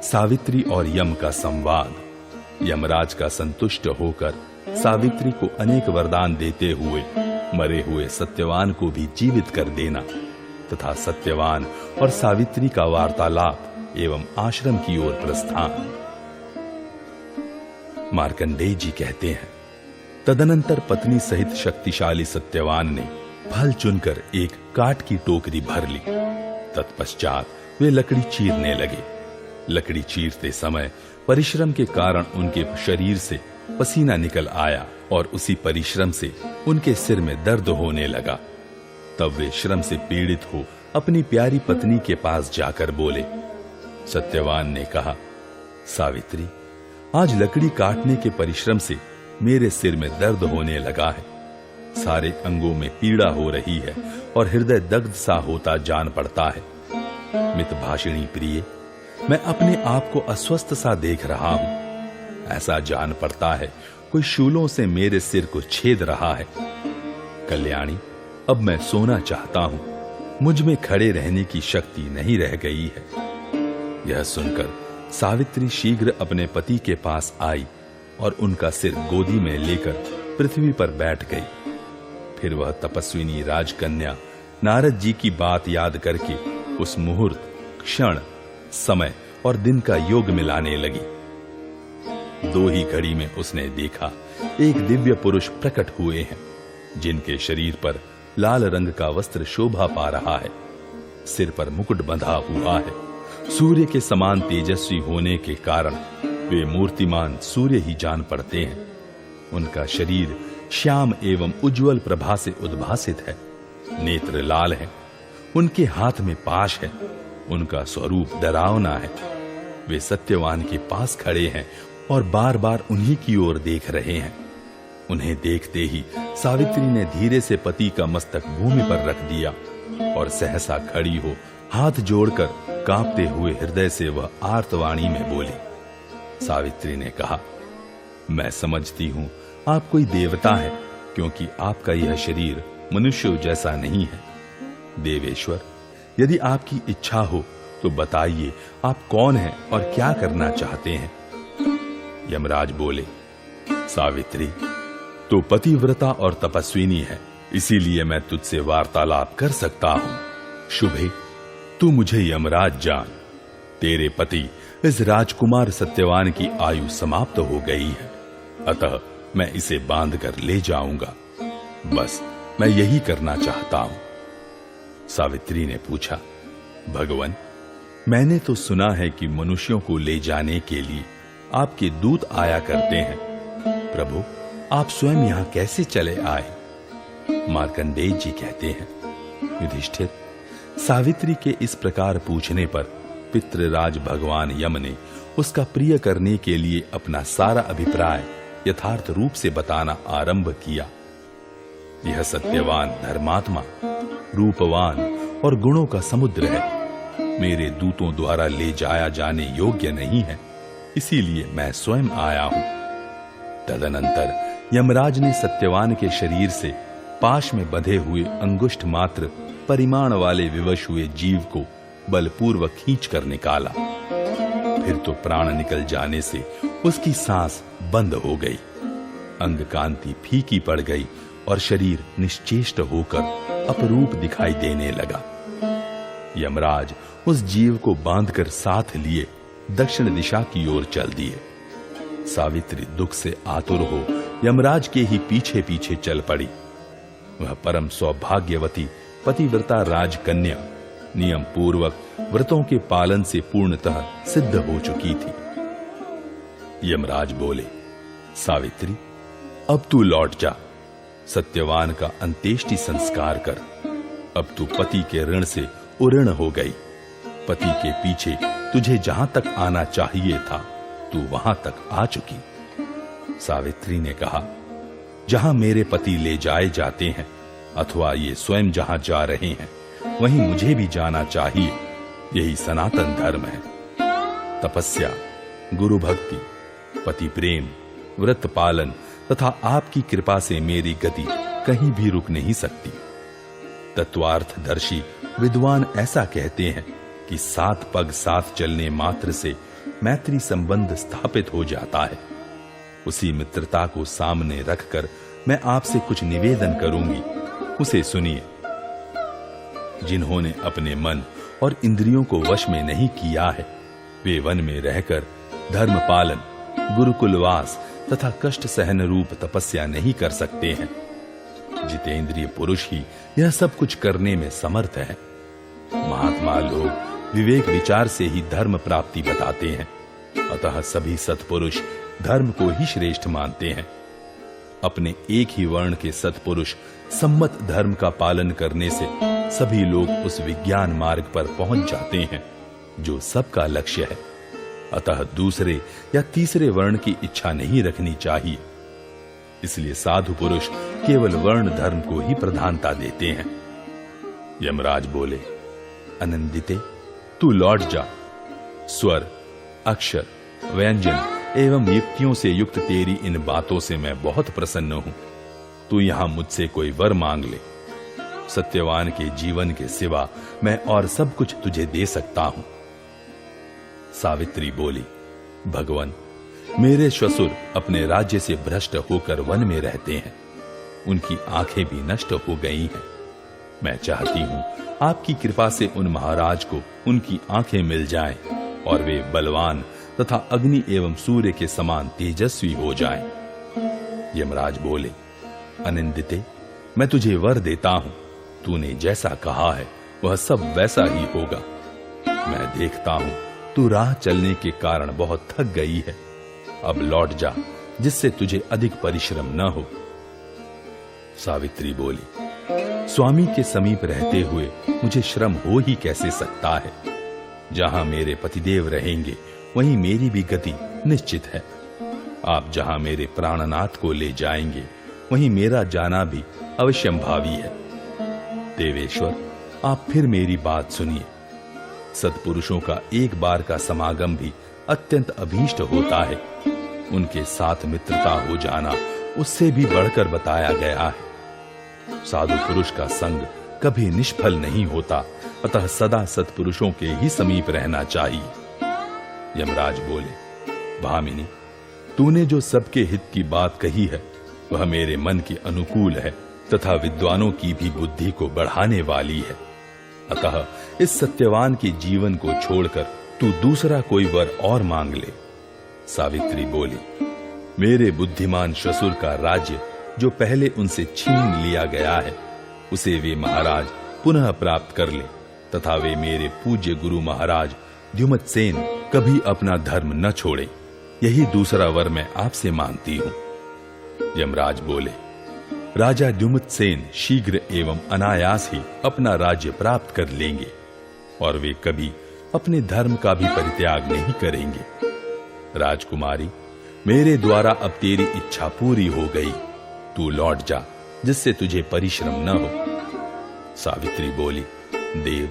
सावित्री और यम का संवाद, यमराज का संतुष्ट होकर सावित्री को अनेक वरदान देते हुए मरे हुए सत्यवान को भी जीवित कर देना तथा सत्यवान और सावित्री का वार्तालाप एवं आश्रम की ओर प्रस्थान। मार्कंडेय जी कहते हैं, तदनंतर पत्नी सहित शक्तिशाली सत्यवान ने फल चुनकर एक काठ की टोकरी भर ली। तत्पश्चात वे लकड़ी चीरने लगे। लकड़ी चीरते समय परिश्रम के कारण उनके शरीर से पसीना निकल आया और उसी परिश्रम से उनके सिर में दर्द होने लगा। तब वे श्रम से पीड़ित हो अपनी प्यारी पत्नी के पास जाकर बोले। सत्यवान ने कहा, सावित्री, आज लकड़ी काटने के परिश्रम से मेरे सिर में दर्द होने लगा है। सारे अंगों में पीड़ा हो रही है और हृदय दग्ध सा होता जान पड़ता है। मितभाषिणी प्रिय, मैं अपने आप को अस्वस्थ सा देख रहा हूं। ऐसा जान पड़ता है कोई शूलों से मेरे सिर को छेद रहा है। कल्याणी, अब मैं सोना चाहता हूं। मुझ में खड़े रहने की शक्ति नहीं रह गई है। यह सुनकर सावित्री शीघ्र अपने पति के पास आई और उनका सिर गोदी में लेकर पृथ्वी पर बैठ गई। फिर वह तपस्विनी राजकन्या नारद जी की बात याद करके उस मुहूर्त, क्षण, समय और दिन का योग मिलाने लगी। दो ही घड़ी में उसने देखा एक दिव्य पुरुष प्रकट हुए हैं, जिनके शरीर पर लाल रंग का वस्त्र शोभा पा रहा है। सिर पर मुकुट बंधा हुआ है। सूर्य के समान तेजस्वी होने के कारण वे मूर्तिमान सूर्य ही जान पड़ते हैं। उनका शरीर श्याम एवं उज्जवल प्रभा से उद्भासित है। नेत्र लाल हैं। उनके हाथ में पाश है। उनका स्वरूप डरावना है। वे सत्यवान के पास खड़े हैं और बार बार उन्हीं की ओर देख रहे हैं। उन्हें देखते ही सावित्री ने धीरे से पति का मस्तक भूमि पर रख दिया और सहसा खड़ी हो हाथ जोड़कर कांपते हुए हृदय से वह आर्तवाणी में बोली। सावित्री ने कहा, मैं समझती हूं आप कोई देवता है, क्योंकि आपका यह शरीर मनुष्य जैसा नहीं है। देवेश्वर, यदि आपकी इच्छा हो तो बताइए आप कौन हैं और क्या करना चाहते हैं। यमराज बोले, सावित्री, तो पतिव्रता और तपस्विनी है, इसीलिए मैं तुझसे वार्तालाप कर सकता हूं। शुभे, तू मुझे यमराज जान। तेरे पति इस राजकुमार सत्यवान की आयु समाप्त हो गई है, अतः मैं इसे बांध कर ले जाऊंगा। बस मैं यही करना चाहता हूं। सावित्री ने पूछा, भगवान, मैंने तो सुना है कि मनुष्यों को ले जाने के लिए आपके दूत आया करते हैं। प्रभु, आप स्वयं यहां कैसे चले आए? मार्कंडेय जी कहते हैं, युधिष्ठिर, सावित्री के इस प्रकार पूछने पर पितृराज भगवान यम ने उसका प्रिय करने के लिए अपना सारा अभिप्राय यथार्थ रूप से बताना आरंभ किया। यह सत्यवान धर्मात्मा, रूपवान और गुणों का समुद्र है। मेरे दूतों द्वारा ले जाया जाने योग्य नहीं है, इसीलिए मैं स्वयं आया हूं। तदनंतर यमराज ने सत्यवान के शरीर से पाश में बंधे हुए अंगुष्ठ मात्र परिमाण वाले विवश हुए जीव को बलपूर्वक खींचकर निकाला। फिर तो प्राण निकल जाने से उसकी सांस बंद हो गई। अंग कांति फीकी पड़ गई और शरीर निश्चेष्ट होकर अपरूप दिखाई देने लगा। यमराज उस जीव को बांधकर साथ लिए दक्षिण दिशा की ओर चल दिए। सावित्री दुख से आतुर हो यमराज के ही पीछे पीछे चल पड़ी। वह परम सौभाग्यवती पतिव्रता राजकन्या नियम पूर्वक व्रतों के पालन से पूर्णतः सिद्ध हो चुकी थी। यमराज बोले, सावित्री, अब तू लौट जा। सत्यवान का अंत्येष्टि संस्कार कर। अब तू पति के ऋण से उऋण हो गई। पति के पीछे तुझे जहां तक आना चाहिए था, तू वहां तक आ चुकी। सावित्री ने कहा, जहां मेरे पति ले जाए जाते हैं अथवा ये स्वयं जहां जा रहे हैं, वहीं मुझे भी जाना चाहिए। यही सनातन धर्म है। तपस्या, गुरु भक्ति, पति प्रेम, व्रत पालन तथा आपकी कृपा से मेरी गति कहीं भी रुक नहीं सकती। तत्वार्थदर्शी विद्वान ऐसा कहते हैं कि 7 पग साथ चलने मात्र से मैत्री संबंध स्थापित हो जाता है। उसी मित्रता को सामने रखकर मैं आपसे कुछ निवेदन करूंगी, उसे सुनिए। जिन्होंने अपने मन और इंद्रियों को वश में नहीं किया है, वे वन में रहकर धर्म पालन, गुरुकुलवास तथा कष्ट सहन रूप तपस्या नहीं कर सकते हैं। जितेंद्रिय पुरुष ही यह सब कुछ करने में समर्थ है। महात्मा लोग विवेक विचार से ही धर्म प्राप्ति बताते हैं, अतः सभी सत्पुरुष धर्म को ही श्रेष्ठ मानते हैं। अपने एक ही वर्ण के सत्पुरुष सम्मत धर्म का पालन करने से सभी लोग उस विज्ञान मार्ग पर पहुंच जाते हैं जो सबका लक्ष्य है। अतः दूसरे या तीसरे वर्ण की इच्छा नहीं रखनी चाहिए। इसलिए साधु पुरुष केवल वर्ण धर्म को ही प्रधानता देते हैं। यमराज बोले, आनंदिते, तू लौट जा। स्वर, अक्षर, व्यंजन एवं युक्तियों से युक्त तेरी इन बातों से मैं बहुत प्रसन्न हूं। तू यहां मुझसे कोई वर मांग ले। सत्यवान के जीवन के सिवा मैं और सब कुछ तुझे दे सकता हूं। सावित्री बोली, भगवान, मेरे श्वशुर अपने राज्य से भ्रष्ट होकर वन में रहते हैं। उनकी आंखें भी नष्ट हो गई हैं। मैं चाहती हूं आपकी कृपा से उन महाराज को उनकी आंखें मिल जाएं और वे बलवान तथा अग्नि एवं सूर्य के समान तेजस्वी हो जाएं। यमराज बोले, आनंदिते, मैं तुझे वर देता हूं। तूने जैसा कहा है वह सब वैसा ही होगा। मैं देखता हूं तू राह चलने के कारण बहुत थक गई है। अब लौट जा, जिससे तुझे अधिक परिश्रम न हो। सावित्री बोली, स्वामी के समीप रहते हुए मुझे श्रम हो ही कैसे सकता है। जहां मेरे पतिदेव रहेंगे वहीं मेरी भी गति निश्चित है। आप जहां मेरे प्राणनाथ को ले जाएंगे वहीं मेरा जाना भी अवश्यंभावी है। देवेश्वर, आप फिर मेरी बात सुनिए। सत्पुरुषों का एक बार का समागम भी अत्यंत अभीष्ट होता है। उनके साथ मित्रता हो जाना उससे भी बढ़कर बताया गया है। साधु पुरुष का संग कभी निष्फल नहीं होता, अतः सदा सत्पुरुषों के ही समीप रहना चाहिए। यमराज बोले, भामिनी, तूने जो सबके हित की बात कही है वह मेरे मन के अनुकूल है तथा विद्वानों की भी बुद्धि को बढ़ाने वाली है। अतः इस सत्यवान के जीवन को छोड़कर तू दूसरा कोई वर और मांग ले। सावित्री बोली, मेरे बुद्धिमान श्वशुर का राज्य जो पहले उनसे छीन लिया गया है उसे वे महाराज पुनः प्राप्त कर ले तथा वे मेरे पूज्य गुरु महाराज द्युमत्सेन कभी अपना धर्म न छोड़े। यही दूसरा वर मैं आपसे मांगती हूं। यमराज बोले, राजा द्युमत्सेन शीघ्र एवं अनायास ही अपना राज्य प्राप्त कर लेंगे और वे कभी अपने धर्म का भी परित्याग नहीं करेंगे। राजकुमारी, मेरे द्वारा अब तेरी इच्छा पूरी हो गई। तू लौट जा, जिससे तुझे परिश्रम न हो। सावित्री बोली, देव,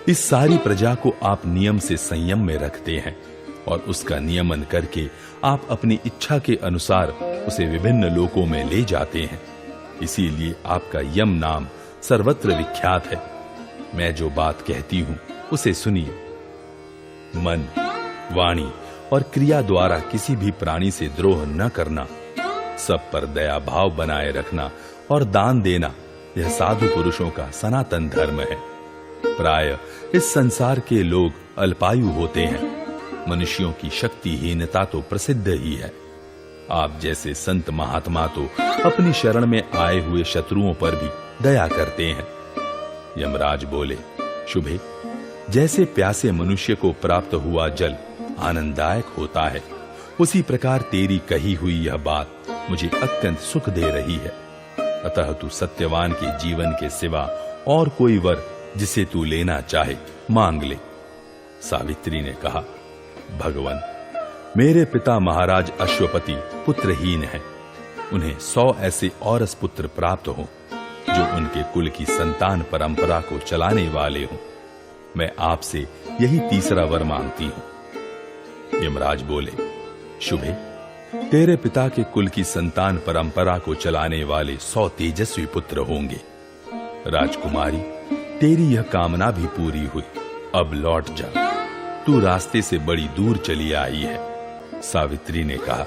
इस सारी प्रजा को आप नियम से संयम में रखते हैं और उसका नियमन करके आप अपनी इच्छा के अनुसार उसे विभिन्न लोकों में ले जाते हैं। इसीलिए आपका यम नाम सर्वत्र विख्यात है। मैं जो बात कहती हूं उसे सुनिए। मन, वाणी और क्रिया द्वारा किसी भी प्राणी से द्रोह न करना, सब पर दया भाव बनाए रखना और दान देना, यह साधु पुरुषों का सनातन धर्म है। प्राय इस संसार के लोग अल्पायु होते हैं। मनुष्यों की शक्तिहीनता तो प्रसिद्ध ही है। आप जैसे संत महात्मा तो अपनी शरण में आए हुए शत्रुओं पर भी दया करते हैं। यमराज बोले, शुभे, जैसे प्यासे मनुष्य को प्राप्त हुआ जल आनंददायक होता है, उसी प्रकार तेरी कही हुई यह बात मुझे अत्यंत सुख दे रही है। अतः तू सत्यवान के जीवन के सिवा और कोई वर जिसे तू लेना चाहे मांग ले। सावित्री ने कहा, भगवान, मेरे पिता महाराज अश्वपति पुत्रहीन हैं। उन्हें 100 ऐसे औरस पुत्र प्राप्त हो जो उनके कुल की संतान परंपरा को चलाने वाले हों। मैं आपसे यही तीसरा वर मांगती हूं। यमराज बोले, शुभे, तेरे पिता के कुल की संतान परंपरा को चलाने वाले 100 तेजस्वी पुत्र होंगे। राजकुमारी, तेरी यह कामना भी पूरी हुई। अब लौट जा, तू रास्ते से बड़ी दूर चली आई है। सावित्री ने कहा,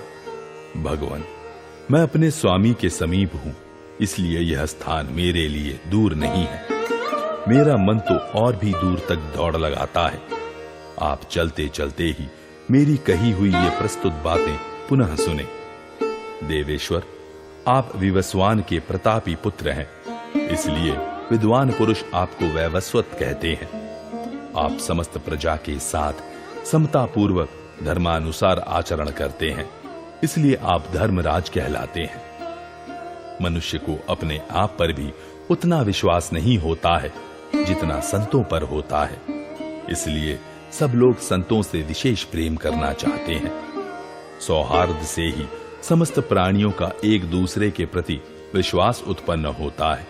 भगवान, मैं अपने स्वामी के समीप हूं, इसलिए यह स्थान मेरे लिए दूर नहीं है। मेरा मन तो और भी दूर तक दौड़ लगाता है। आप चलते चलते ही मेरी कही हुई ये प्रस्तुत बातें पुनः सुने। देवेश्वर, आप विवस्वान के प्रतापी पुत्र हैं, इसलिए विद्वान पुरुष आपको वैवस्वत कहते हैं। आप समस्त प्रजा के साथ समता पूर्वक धर्मानुसार आचरण करते हैं, इसलिए आप धर्मराज कहलाते हैं। मनुष्य को अपने आप पर भी उतना विश्वास नहीं होता है जितना संतों पर होता है, इसलिए सब लोग संतों से विशेष प्रेम करना चाहते हैं। सौहार्द से ही समस्त प्राणियों का एक दूसरे के प्रति विश्वास उत्पन्न होता है।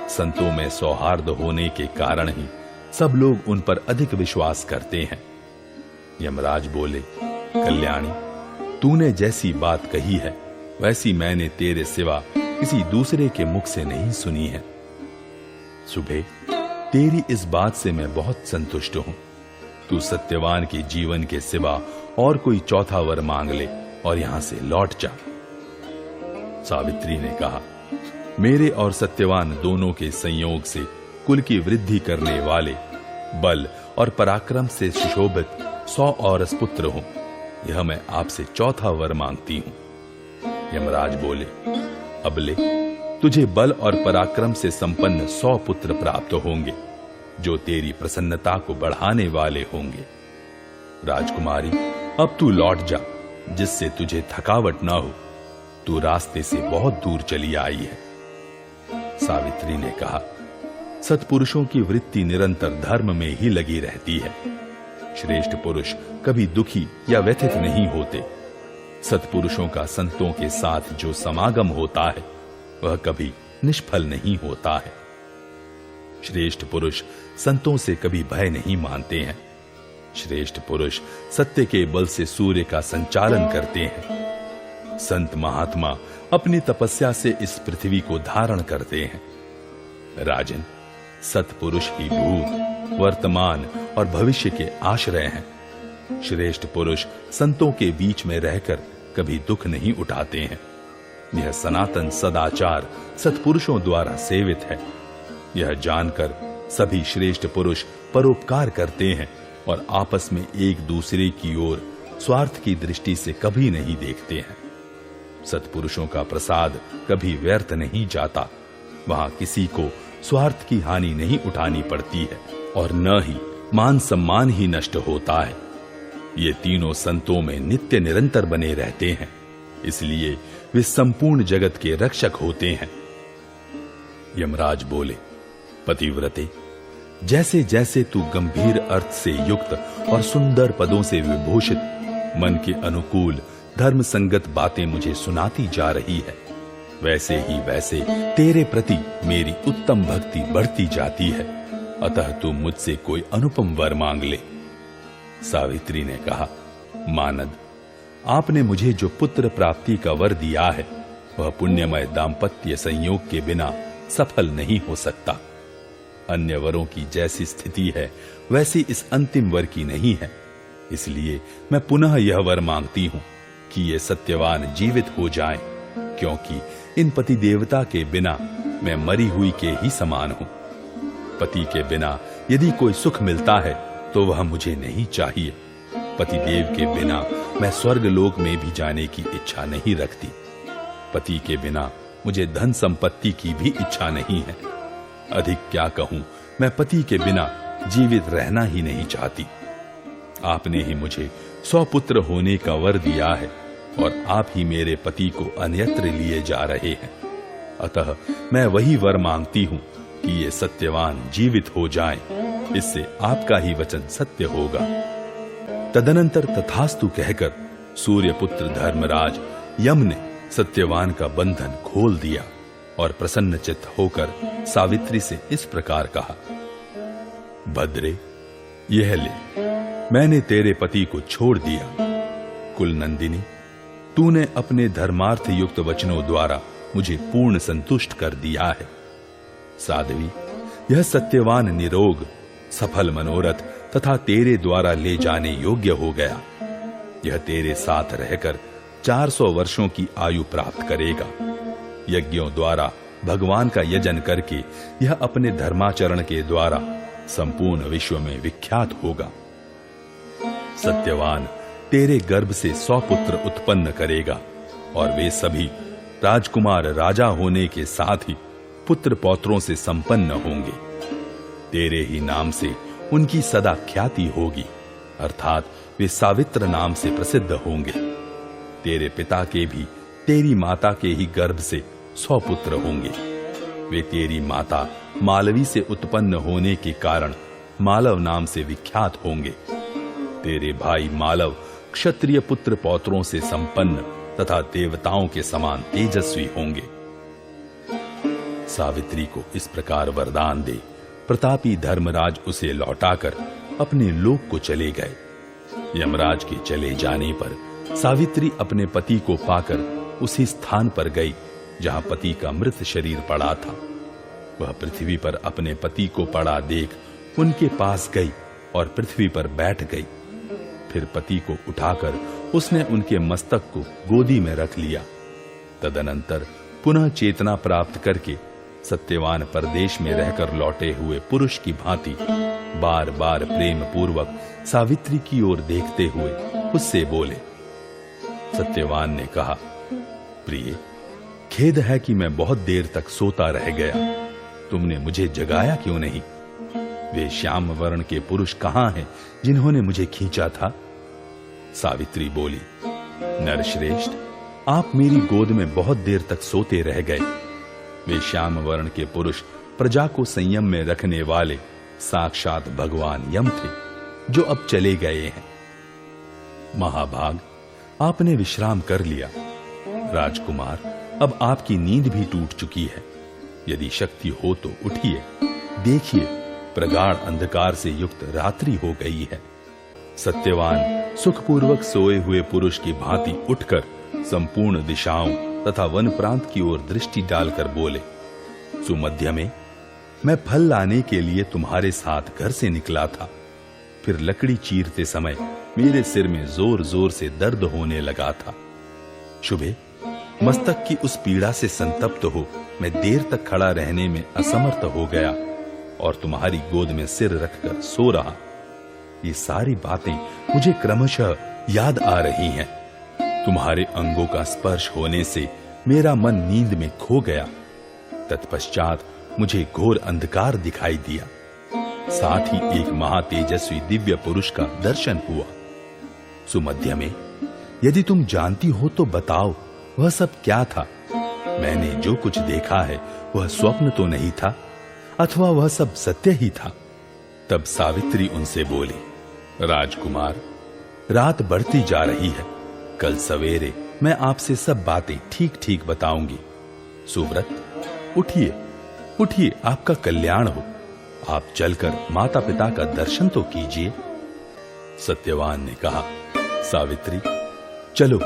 संतों में सौहार्द होने के कारण ही सब लोग उन पर अधिक विश्वास करते हैं। यमराज बोले, कल्याणी, तूने जैसी बात कही है वैसी मैंने तेरे सिवा किसी दूसरे के मुख से नहीं सुनी है। सुबह, तेरी इस बात से मैं बहुत संतुष्ट हूं। तू सत्यवान के जीवन के सिवा और कोई चौथा वर मांग ले और यहां से लौट जा। सावित्री ने कहा, मेरे और सत्यवान दोनों के संयोग से कुल की वृद्धि करने वाले, बल और पराक्रम से सुशोभित 100 औरस पुत्र हों, यह मैं आपसे चौथा वर मांगती हूं। यमराज बोले, अबले, तुझे बल और पराक्रम से संपन्न 100 पुत्र प्राप्त होंगे, जो तेरी प्रसन्नता को बढ़ाने वाले होंगे। राजकुमारी, अब तू लौट जा, जिससे तुझे थकावट ना हो। तू रास्ते से बहुत दूर चली आई है। सावित्री ने कहा, सत्पुरुषों की वृत्ति निरंतर धर्म में ही लगी रहती है। श्रेष्ठ पुरुष कभी दुखी या व्यथित नहीं होते। सत्पुरुषों का संतों के साथ जो समागम होता है वह कभी निष्फल नहीं होता है। श्रेष्ठ पुरुष संतों से कभी भय नहीं मानते हैं। श्रेष्ठ पुरुष सत्य के बल से सूर्य का संचालन करते हैं। संत महात्मा अपनी तपस्या से इस पृथ्वी को धारण करते हैं। राजन, सत्पुरुष ही भूत, वर्तमान और भविष्य के आश्रय हैं। श्रेष्ठ पुरुष संतों के बीच में रहकर कभी दुख नहीं उठाते हैं। यह सनातन सदाचार सत्पुरुषों द्वारा सेवित है। यह जानकर सभी श्रेष्ठ पुरुष परोपकार करते हैं और आपस में एक दूसरे की ओर स्वार्थ की दृष्टि से कभी नहीं देखते हैं। सत्पुरुषों का प्रसाद कभी व्यर्थ नहीं जाता। वहां किसी को स्वार्थ की हानि नहीं उठानी पड़ती है और न ही मान सम्मान ही नष्ट होता है। ये तीनों संतों में नित्य निरंतर बने रहते हैं, इसलिए वे संपूर्ण जगत के रक्षक होते हैं। यमराज बोले, पतिव्रते, जैसे जैसे तू गंभीर अर्थ से युक्त और सुंदर पदों से विभूषित मन के अनुकूल धर्म संगत बातें मुझे सुनाती जा रही है, वैसे ही वैसे तेरे प्रति मेरी उत्तम भक्ति बढ़ती जाती है। अतः तू मुझसे कोई अनुपम वर मांग ले। सावित्री ने कहा, मानद, आपने मुझे जो पुत्र प्राप्ति का वर दिया है वह पुण्यमय दाम्पत्य संयोग के बिना सफल नहीं हो सकता। अन्य वरों की जैसी स्थिति है वैसी इस अंतिम वर की नहीं है, इसलिए मैं पुनः यह वर मांगती हूं कि ये सत्यवान जीवित हो जाएं, क्योंकि इन पति देवता के बिना मैं मरी हुई के ही समान हूं। पति के बिना यदि कोई सुख मिलता है तो वह मुझे नहीं चाहिए। पति देव के बिना मैं स्वर्ग लोक में भी जाने की इच्छा नहीं रखती। पति के बिना मुझे धन संपत्ति की भी इच्छा नहीं है। अधिक क्या कहूं, मैं पति के बिना जीवित रहना ही नहीं चाहती। आपने ही मुझे 100 पुत्र होने का वर दिया है और आप ही मेरे पति को अन्यत्र लिए जा रहे हैं। अतः मैं वही वर मांगती हूं कि ये सत्यवान जीवित हो जाएं, इससे आपका ही वचन सत्य होगा। तदनंतर तथास्तु कहकर सूर्यपुत्र धर्मराज यम ने सत्यवान का बंधन खोल दिया और प्रसन्नचित्त होकर सावित्री से इस प्रकार कहा, भद्रे, यह ले, मैंने तेरे पति को छोड़ दिया। कुलनंदिनी, तूने अपने धर्मार्थ युक्त वचनों द्वारा मुझे पूर्ण संतुष्ट कर दिया है। साध्वी, यह सत्यवान निरोग, सफल मनोरथ तथा तेरे द्वारा ले जाने योग्य हो गया। यह तेरे साथ रहकर 400 वर्षों की आयु प्राप्त करेगा। यज्ञों द्वारा भगवान का यजन करके यह अपने धर्माचरण के द्वारा संपूर्ण विश्व में विख्यात होगा। सत्यवान तेरे गर्भ से 100 पुत्र उत्पन्न करेगा और वे सभी राजकुमार राजा होने के साथ ही पुत्र पौत्रों से संपन्न होंगे। तेरे ही नाम से उनकी सदा ख्याति होगी, अर्थात वे सावित्र नाम से प्रसिद्ध होंगे। तेरे पिता के भी तेरी माता के ही गर्भ से 100 पुत्र होंगे। वे तेरी माता मालवी से उत्पन्न होने के कारण मालव नाम से विख्यात होंगे। तेरे भाई मालव क्षत्रिय पुत्र पौत्रों से संपन्न तथा देवताओं के समान तेजस्वी होंगे। सावित्री को इस प्रकार वरदान दे प्रतापी धर्मराज उसे लौटाकर अपने लोक को चले गए। यमराज के चले जाने पर सावित्री अपने पति को पाकर उसी स्थान पर गई जहां पति का मृत शरीर पड़ा था। वह पृथ्वी पर अपने पति को पड़ा देख उनके पास गई और पृथ्वी पर बैठ गई। फिर पति को उठाकर उसने उनके मस्तक को गोदी में रख लिया। तदनंतर पुनः चेतना प्राप्त करके सत्यवान परदेश में रहकर लौटे हुए पुरुष की भांति बार बार प्रेम पूर्वक सावित्री की ओर देखते हुए उससे बोले। सत्यवान ने कहा, प्रिय, खेद है कि मैं बहुत देर तक सोता रह गया। तुमने मुझे जगाया क्यों नहीं? वे श्याम वर्ण के पुरुष कहां हैं जिन्होंने मुझे खींचा था? सावित्री बोली, नरश्रेष्ठ, आप मेरी गोद में बहुत देर तक सोते रह गए। वे श्याम वर्ण के पुरुष प्रजा को संयम में रखने वाले साक्षात भगवान यम थे, जो अब चले गए हैं। महाभाग, आपने विश्राम कर लिया। राजकुमार, अब आपकी नींद भी टूट चुकी है। यदि शक्ति हो तो उठिए, देखिए प्रगाढ़ अंधकार से युक्त रात्रि हो गई है। सत्यवान सुखपूर्वक सोए हुए पुरुष की भांति उठकर संपूर्ण दिशाओं तथा वन प्रांत की ओर दृष्टि डालकर बोले, सुमध्य में मैं फल लाने के लिए तुम्हारे साथ घर से निकला था। फिर लकड़ी चीरते समय मेरे सिर में जोर जोर से दर्द होने लगा था। शुभे, मस्तक की उस पीड़ा से संतप्त हो मैं देर तक खड़ा रहने में असमर्थ हो गया और तुम्हारी गोद में सिर रखकर सो रहा। ये सारी बातें मुझे क्रमशः याद आ रही हैं। तुम्हारे अंगों का स्पर्श होने से मेरा मन नींद में खो गया। तत्पश्चात मुझे घोर अंधकार दिखाई दिया। साथ ही एक महातेजस्वी दिव्य पुरुष का दर्शन हुआ। सुमध्य में, यदि तुम जानती हो तो बताओ, वह सब क्या था? मैंने जो कुछ देखा है वह स्वप्न तो नहीं था, अथवा वह सब सत्य ही था? तब सावित्री उनसे बोली, राजकुमार, रात बढ़ती जा रही है। कल सवेरे मैं आपसे सब बातें ठीक ठीक बताऊंगी। सुव्रत, उठिए उठिए, आपका कल्याण हो। आप चलकर माता पिता का दर्शन तो कीजिए। सत्यवान ने कहा, सावित्री, चलो,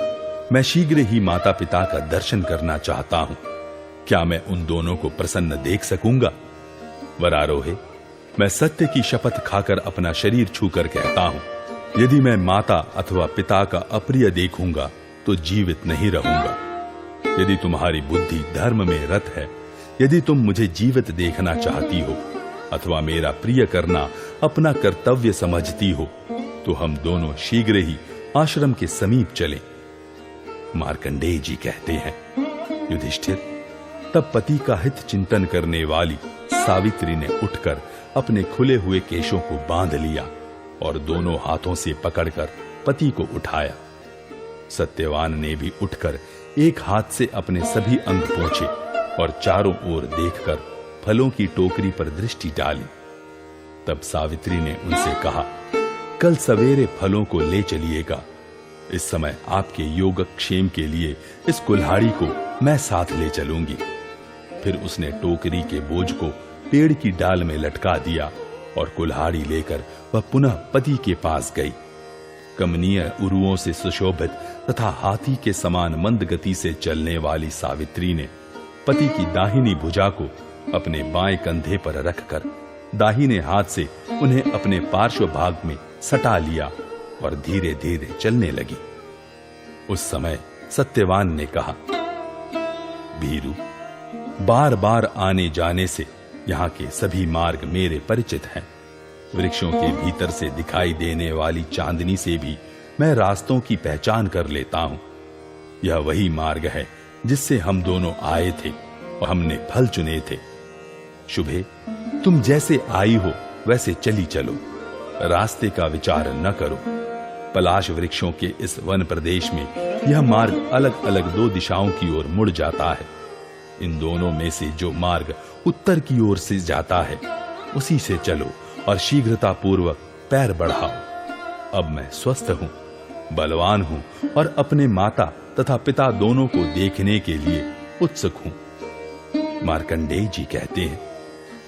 मैं शीघ्र ही माता पिता का दर्शन करना चाहता हूं। क्या मैं उन दोनों को प्रसन्न देख सकूंगा? वरारोहे, मैं सत्य की शपथ खाकर अपना शरीर छूकर कहता हूं, यदि मैं माता अथवा पिता का अप्रिय देखूंगा तो जीवित नहीं रहूंगा। यदि तुम्हारी बुद्धि धर्म में रत है, यदि तुम मुझे जीवित देखना चाहती हो अथवा मेरा प्रिय करना अपना कर्तव्य समझती हो, तो हम दोनों शीघ्र ही आश्रम के समीप चलें। मार्कंडेय जी कहते हैं, युधिष्ठिर, तब पति का हित चिंतन करने वाली सावित्री ने उठकर अपने खुले हुए केशों को बांध लिया और दोनों हाथों से पकड़कर पति को उठाया। सत्यवान ने भी उठकर एक हाथ से अपने सभी अंग पोंछे और चारों ओर देखकर फलों की टोकरी पर दृष्टि डाली। तब सावित्री ने उनसे कहा, कल सवेरे फलों को ले चलिएगा। इस समय आपके योगक्षेम के लिए इस कुल्हाड़ी को मैं साथ ले चलूंगी। फिर उसने टोकरी के बोझ को पेड़ की डाल में लटका दिया और कुल्हाड़ी लेकर वह पुनः पति के पास गई। कमनीय उरुओं से सुशोभित तथा हाथी के समान मंद गति से चलने वाली सावित्री ने पति की दाहिनी भुजा को अपने बाएं कंधे पर रखकर दाहिने हाथ से उन्हें अपने पार्श्व भाग में सटा लिया और धीरे धीरे चलने लगी। उस समय सत्यवान ने कहा, भीरू, बार बार आने जाने से यहाँ के सभी मार्ग मेरे परिचित हैं। वृक्षों के भीतर से दिखाई देने वाली चांदनी से भी मैं रास्तों की पहचान कर लेता हूं। यह वही मार्ग है जिससे हम दोनों आए थे और हमने फल चुने थे। शुभे, तुम जैसे आई हो वैसे चली चलो, रास्ते का विचार न करो। पलाश वृक्षों के इस वन प्रदेश में यह मार्ग अलग अलग 2 दिशाओं की ओर मुड़ जाता है। इन दोनों में से जो मार्ग उत्तर की ओर से जाता है उसी से चलो और शीघ्रता पूर्वक पैर बढ़ाओ। अब मैं स्वस्थ हूं, बलवान हूं और अपने माता तथा पिता दोनों को देखने के लिए उत्सुक हूं। मार्कंडेय जी कहते हैं,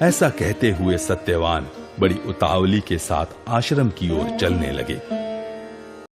ऐसा कहते हुए सत्यवान बड़ी उतावली के साथ आश्रम की ओर चलने लगे।